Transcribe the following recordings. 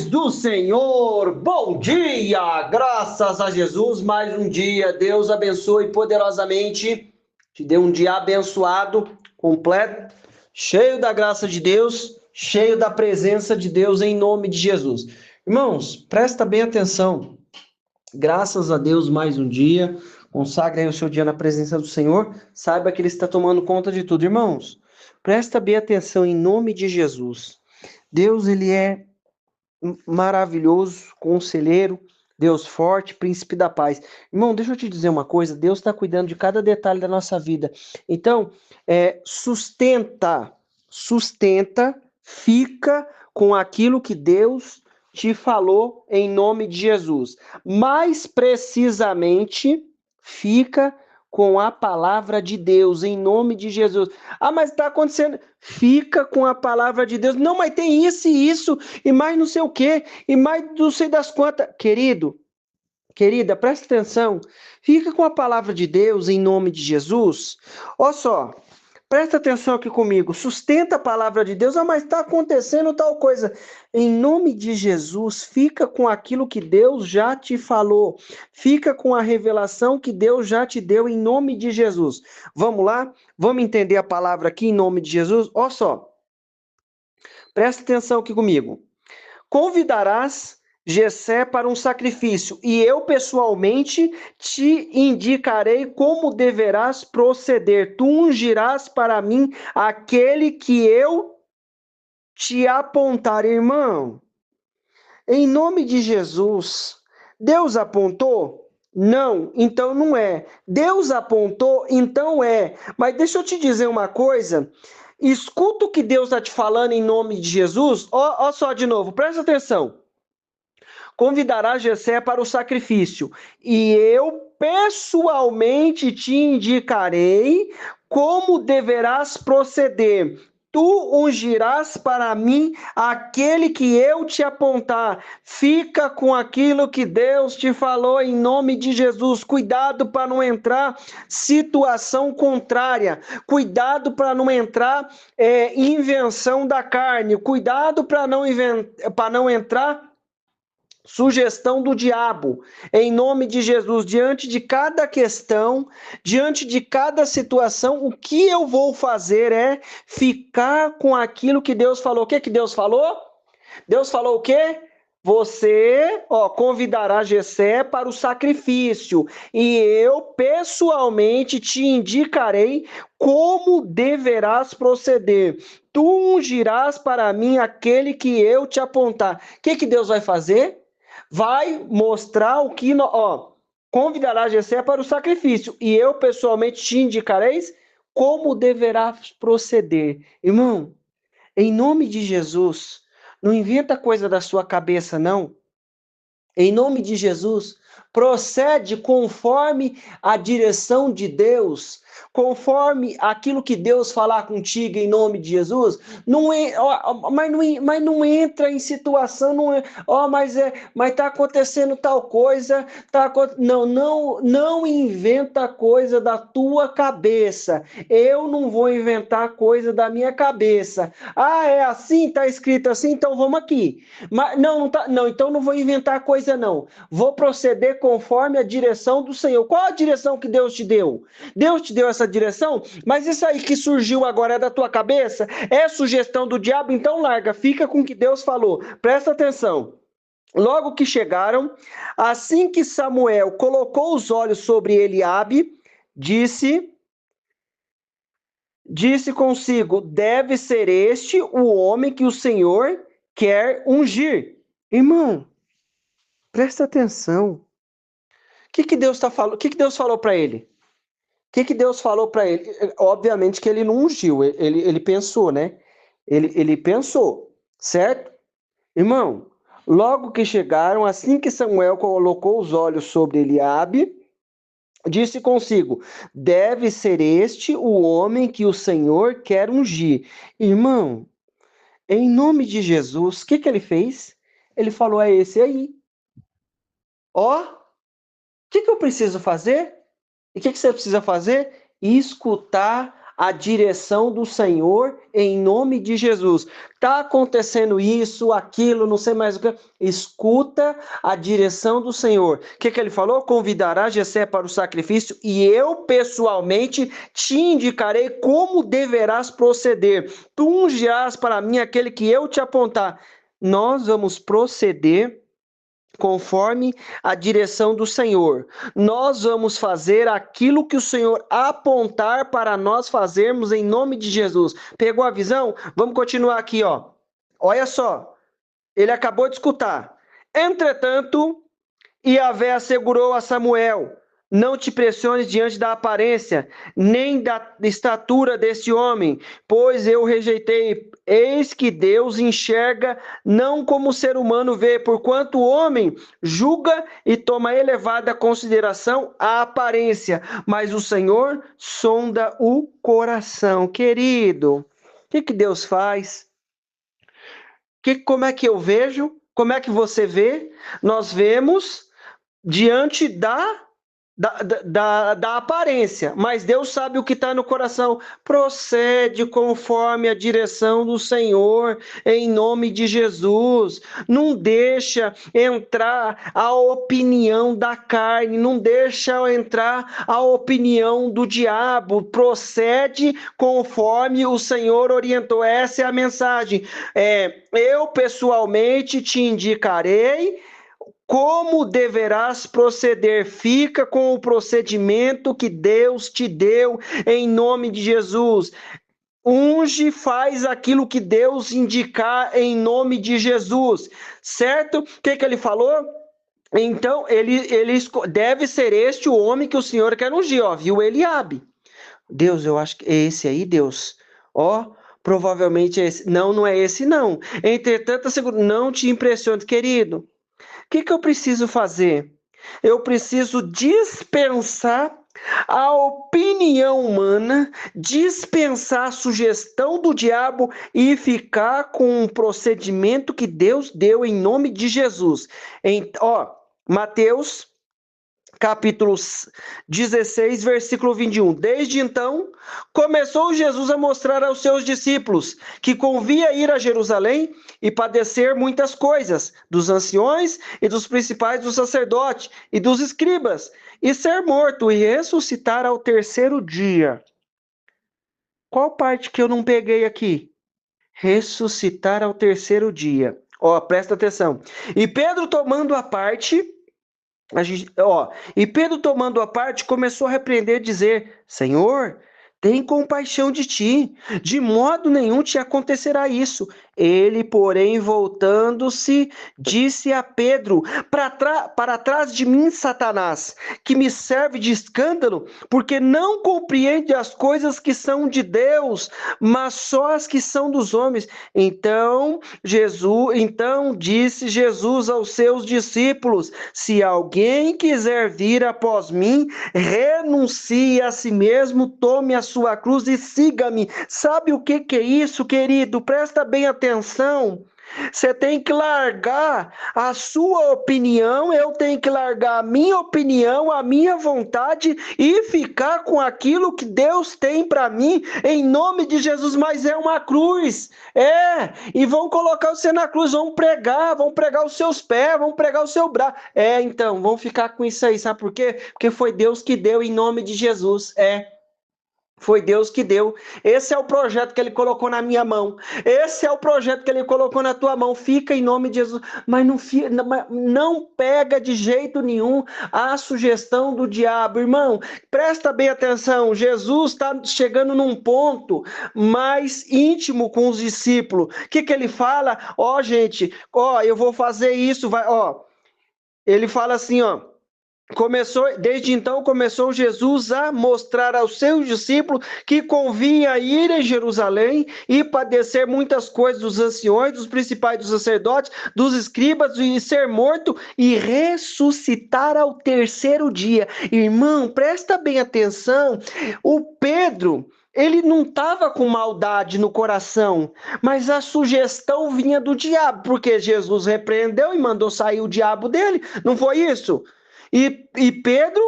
do Senhor, bom dia, graças a Jesus, mais um dia, Deus abençoe poderosamente, te dê um dia abençoado, completo, cheio da graça de Deus, cheio da presença de Deus em nome de Jesus. Irmãos, presta bem atenção, graças a Deus mais um dia, consagre aí o seu dia na presença do Senhor, saiba que Ele está tomando conta de tudo. Irmãos, presta bem atenção em nome de Jesus. Deus, Ele é maravilhoso, conselheiro, Deus forte, príncipe da paz. Irmão, deixa eu te dizer uma coisa, Deus está cuidando de cada detalhe da nossa vida. Então, sustenta, fica com aquilo que Deus te falou em nome de Jesus. Mais precisamente, fica com a palavra de Deus em nome de Jesus. Ah, mas está acontecendo. Fica com a palavra de Deus. Não, mas tem isso e isso, e mais não sei o quê, e mais não sei das quantas. Querido, querida, presta atenção. Fica com a palavra de Deus em nome de Jesus. Olha só, presta atenção aqui comigo. Sustenta a palavra de Deus. Ah, mas está acontecendo tal coisa. Em nome de Jesus, fica com aquilo que Deus já te falou. Fica com a revelação que Deus já te deu em nome de Jesus. Vamos lá? Vamos entender a palavra aqui em nome de Jesus? Olha só. Presta atenção aqui comigo. Convidarás Jessé para um sacrifício, e eu pessoalmente te indicarei como deverás proceder. Tu ungirás para mim aquele que eu te apontar, irmão. Em nome de Jesus, Deus apontou? Não, então não é. Deus apontou, então é. Mas deixa eu te dizer uma coisa. Escuta o que Deus está te falando em nome de Jesus. Ó só de novo, presta atenção. Convidará Jessé para o sacrifício, e eu pessoalmente te indicarei como deverás proceder. Tu ungirás para mim aquele que eu te apontar. Fica com aquilo que Deus te falou em nome de Jesus. Cuidado para não entrar situação contrária. Cuidado para não entrar invenção da carne. Cuidado para não entrar sugestão do diabo, em nome de Jesus, diante de cada questão, diante de cada situação, o que eu vou fazer é ficar com aquilo que Deus falou. O que que Deus falou? Deus falou o quê? Você, convidará Jessé para o sacrifício, e eu pessoalmente te indicarei como deverás proceder. Tu ungirás para mim aquele que eu te apontar. O que que Deus vai fazer? Vai mostrar o que... convidará Jessé para o sacrifício, e eu pessoalmente te indicareis como deverás proceder. Irmão, em nome de Jesus, não inventa coisa da sua cabeça, não. Em nome de Jesus, procede conforme a direção de Deus, conforme aquilo que Deus falar contigo em nome de Jesus. Não é, mas não entra em situação, não é, mas tá acontecendo tal coisa, não inventa coisa da tua cabeça. Eu não vou inventar coisa da minha cabeça. Ah, é assim, tá escrito assim, então vamos aqui. Mas não tá, não, então não vou inventar coisa não. Vou proceder conforme a direção do Senhor. Qual a direção que Deus te deu? Deus te deu essa direção, mas isso aí que surgiu agora é da tua cabeça? É sugestão do diabo? Então larga, fica com o que Deus falou. Presta atenção. Logo que chegaram, assim que Samuel colocou os olhos sobre Eliabe, disse consigo: deve ser este o homem que o Senhor quer ungir. Irmão, presta atenção. O que Deus está falando? O que Deus falou para ele? O que Deus falou para ele? Obviamente que ele não ungiu, ele pensou, né? Ele pensou, certo? Irmão, logo que chegaram, assim que Samuel colocou os olhos sobre Eliabe, disse consigo: deve ser este o homem que o Senhor quer ungir. Irmão, em nome de Jesus, o que ele fez? Ele falou: é esse aí. Ó, o que eu preciso fazer? E o que você precisa fazer? Escutar a direção do Senhor em nome de Jesus. Está acontecendo isso, aquilo, não sei mais o que. Escuta a direção do Senhor. O que ele falou? Convidará Jessé para o sacrifício e eu pessoalmente te indicarei como deverás proceder. Tu ungirás para mim aquele que eu te apontar. Nós vamos proceder conforme a direção do Senhor. Nós vamos fazer aquilo que o Senhor apontar para nós fazermos em nome de Jesus. Pegou a visão? Vamos continuar aqui, ó. Olha só. Ele acabou de escutar. Entretanto, Yahvé assegurou a Samuel: não te pressiones diante da aparência, nem da estatura desse homem, pois eu rejeitei. Eis que Deus enxerga não como o ser humano vê, porquanto o homem julga e toma elevada consideração a aparência, mas o Senhor sonda o coração. Querido, o que Deus faz? Como é que eu vejo? Como é que você vê? Nós vemos diante da aparência, mas Deus sabe o que está no coração. Procede conforme a direção do Senhor, em nome de Jesus. Não deixa entrar a opinião da carne, não deixa entrar a opinião do diabo. Procede conforme o Senhor orientou. Essa é a mensagem. Eu pessoalmente te indicarei como deverás proceder. Fica com o procedimento que Deus te deu em nome de Jesus. Unge, faz aquilo que Deus indicar em nome de Jesus, certo? O que ele falou? Então, ele deve ser este o homem que o Senhor quer ungir, ó, viu Eliabe. Deus, eu acho que é esse aí, Deus. Ó, provavelmente é esse. Não, não é esse não. Entretanto, não te impressione, querido. O que eu preciso fazer? Eu preciso dispensar a opinião humana, dispensar a sugestão do diabo e ficar com um procedimento que Deus deu em nome de Jesus. Mateus capítulo 16, versículo 21. Desde então, começou Jesus a mostrar aos seus discípulos que convia ir a Jerusalém e padecer muitas coisas dos anciões e dos principais dos sacerdotes e dos escribas, e ser morto e ressuscitar ao terceiro dia. Qual parte que eu não peguei aqui? Ressuscitar ao terceiro dia. Presta atenção. E Pedro tomando a parte... E Pedro, tomando a parte, começou a repreender, dizer: Senhor, tem compaixão de ti, de modo nenhum te acontecerá isso. Ele, porém, voltando-se, disse a Pedro: para trás de mim, Satanás, que me serve de escândalo, porque não compreende as coisas que são de Deus, mas só as que são dos homens. Então disse Jesus aos seus discípulos: se alguém quiser vir após mim, renuncie a si mesmo, tome a sua cruz e siga-me. Sabe o que é isso, querido? Presta bem atenção. Você tem que largar a sua opinião, eu tenho que largar a minha opinião, a minha vontade e ficar com aquilo que Deus tem para mim em nome de Jesus. Mas é uma cruz, e vão colocar você na cruz, vão pregar os seus pés, vão pregar o seu braço. Então, vão ficar com isso aí, sabe por quê? Porque foi Deus que deu em nome de Jesus. Foi Deus que deu. Esse é o projeto que Ele colocou na minha mão. Esse é o projeto que Ele colocou na tua mão. Fica em nome de Jesus. Mas não pega de jeito nenhum a sugestão do diabo. Irmão, presta bem atenção. Jesus está chegando num ponto mais íntimo com os discípulos. O que Ele fala? Gente, eu vou fazer isso. Ele fala assim, desde então começou Jesus a mostrar aos seus discípulos que convinha ir a Jerusalém e padecer muitas coisas dos anciões, dos principais dos sacerdotes, dos escribas, e ser morto e ressuscitar ao terceiro dia. Irmão, presta bem atenção. O Pedro, ele não estava com maldade no coração, mas a sugestão vinha do diabo, porque Jesus repreendeu e mandou sair o diabo dele. Não foi isso? E Pedro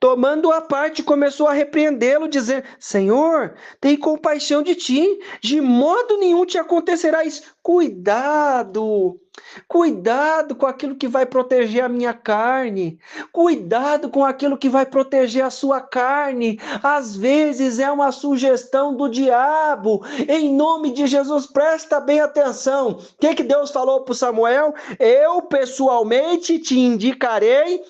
tomando a parte, começou a repreendê-lo, dizendo: Senhor, tem compaixão de ti, de modo nenhum te acontecerá isso. Cuidado, cuidado com aquilo que vai proteger a minha carne, cuidado com aquilo que vai proteger a sua carne. Às vezes é uma sugestão do diabo. Em nome de Jesus, presta bem atenção. O que Deus falou para Samuel? Eu pessoalmente te indicarei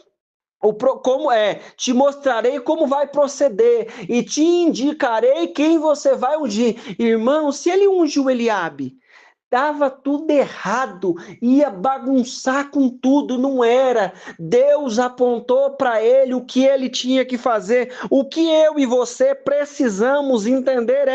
te mostrarei como vai proceder e te indicarei quem você vai ungir. Irmão, se ele ungiu Eliabe, estava tudo errado, ia bagunçar com tudo, não era. Deus apontou para ele o que ele tinha que fazer. O que eu e você precisamos entender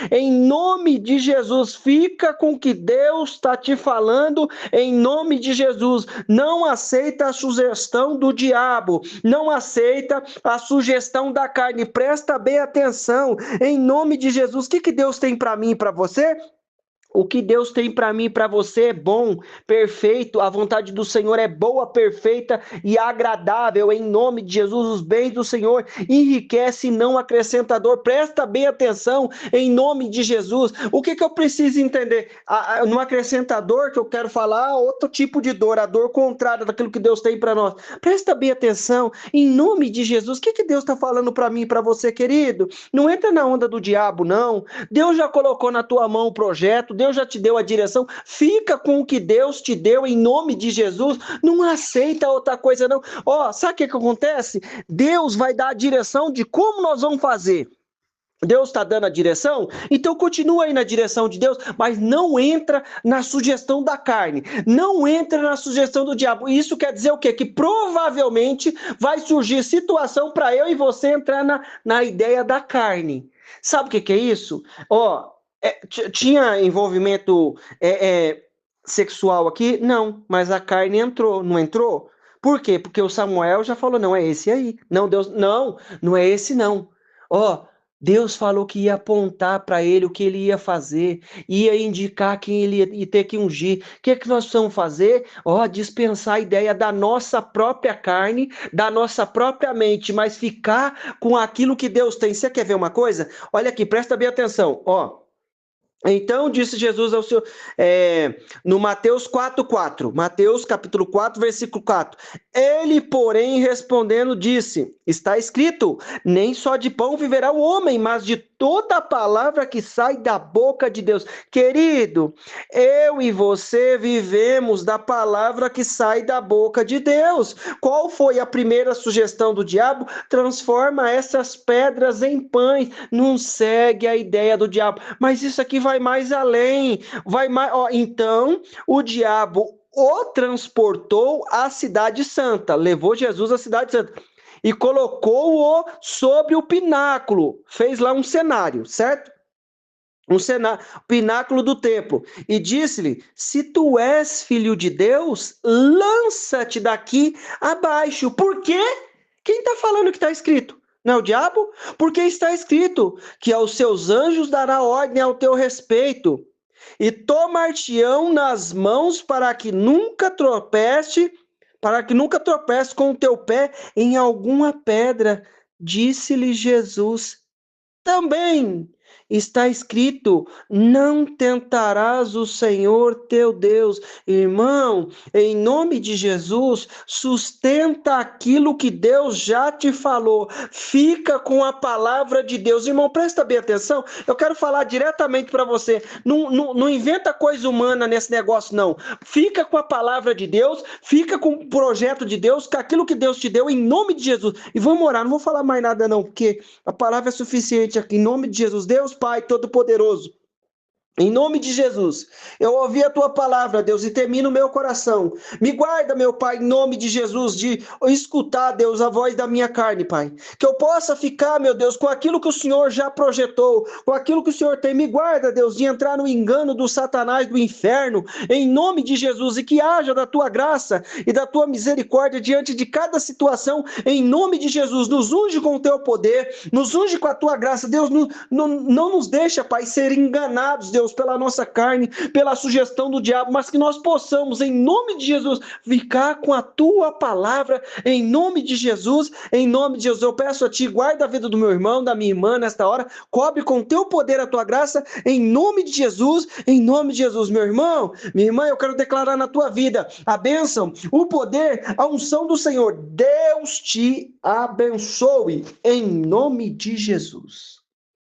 em nome de Jesus, fica com o que Deus está te falando, em nome de Jesus. Não aceita a sugestão do diabo, não aceita a sugestão da carne. Presta bem atenção, em nome de Jesus. O que Deus tem para mim e para você? O que Deus tem para mim e para você é bom, perfeito. A vontade do Senhor é boa, perfeita e agradável. Em nome de Jesus, os bens do Senhor enriquece e não acrescentador. Presta bem atenção, em nome de Jesus. O que eu preciso entender? No acrescentador que eu quero falar, outro tipo de dor, a dor contrária daquilo que Deus tem para nós. Presta bem atenção, em nome de Jesus. O que Deus está falando para mim e para você, querido? Não entra na onda do diabo, não. Deus já colocou na tua mão o projeto, Deus já te deu a direção, fica com o que Deus te deu em nome de Jesus, não aceita outra coisa não. Sabe o que acontece? Deus vai dar a direção de como nós vamos fazer. Deus está dando a direção, então continua aí na direção de Deus, mas não entra na sugestão da carne, não entra na sugestão do diabo. Isso quer dizer o quê? Que provavelmente vai surgir situação para eu e você entrar na ideia da carne. Sabe o que é isso? Tinha envolvimento sexual aqui? Não, mas a carne entrou, não entrou? Por quê? Porque o Samuel já falou, não, é esse aí. Não, Deus, não é esse não. Deus falou que ia apontar para ele o que ele ia fazer, ia indicar quem ele ia ter que ungir. O que nós precisamos fazer? Dispensar a ideia da nossa própria carne, da nossa própria mente, mas ficar com aquilo que Deus tem. Você quer ver uma coisa? Olha aqui, presta bem atenção, Então disse Jesus ao Senhor, no Mateus 4:4, Mateus capítulo 4, versículo 4. Ele, porém, respondendo, disse: está escrito, nem só de pão viverá o homem, mas de toda a palavra que sai da boca de Deus. Querido, eu e você vivemos da palavra que sai da boca de Deus. Qual foi a primeira sugestão do diabo? Transforma essas pedras em pães. Não segue a ideia do diabo. Mas isso aqui vai mais além. Então, o diabo o transportou à cidade santa. Levou Jesus à cidade santa. E colocou-o sobre o pináculo. Fez lá um cenário, certo? Pináculo do templo. E disse-lhe: se tu és filho de Deus, lança-te daqui abaixo. Por quê? Quem está falando que está escrito? Não é o diabo? Porque está escrito que aos seus anjos dará ordem ao teu respeito, e tomar-te-ão nas mãos para que nunca tropece com o teu pé em alguma pedra. Disse-lhe Jesus: também está escrito, não tentarás o Senhor teu Deus. Irmão, em nome de Jesus, sustenta aquilo que Deus já te falou. Fica com a palavra de Deus. Irmão, presta bem atenção. Eu quero falar diretamente para você. Não inventa coisa humana nesse negócio, não. Fica com a palavra de Deus, fica com o projeto de Deus, com aquilo que Deus te deu, em nome de Jesus. E vamos orar, não vou falar mais nada não, porque a palavra é suficiente aqui. Em nome de Jesus, Deus Pai Todo-Poderoso, em nome de Jesus, eu ouvi a tua palavra, Deus, e termino o meu coração. Me guarda, meu Pai, em nome de Jesus, de escutar, Deus, a voz da minha carne, Pai. Que eu possa ficar, meu Deus, com aquilo que o Senhor já projetou, com aquilo que o Senhor tem. Me guarda, Deus, de entrar no engano do Satanás, do inferno, em nome de Jesus, e que haja da tua graça e da tua misericórdia diante de cada situação, em nome de Jesus. Nos unge com o teu poder, nos unge com a tua graça, Deus, não nos deixa, Pai, ser enganados, Deus, Deus, pela nossa carne, pela sugestão do diabo, mas que nós possamos, em nome de Jesus, ficar com a tua palavra, em nome de Jesus, em nome de Jesus. Eu peço a ti, guarda a vida do meu irmão, da minha irmã nesta hora, cobre com teu poder a tua graça, em nome de Jesus, em nome de Jesus. Meu irmão, minha irmã, eu quero declarar na tua vida a bênção, o poder, a unção do Senhor. Deus te abençoe, em nome de Jesus.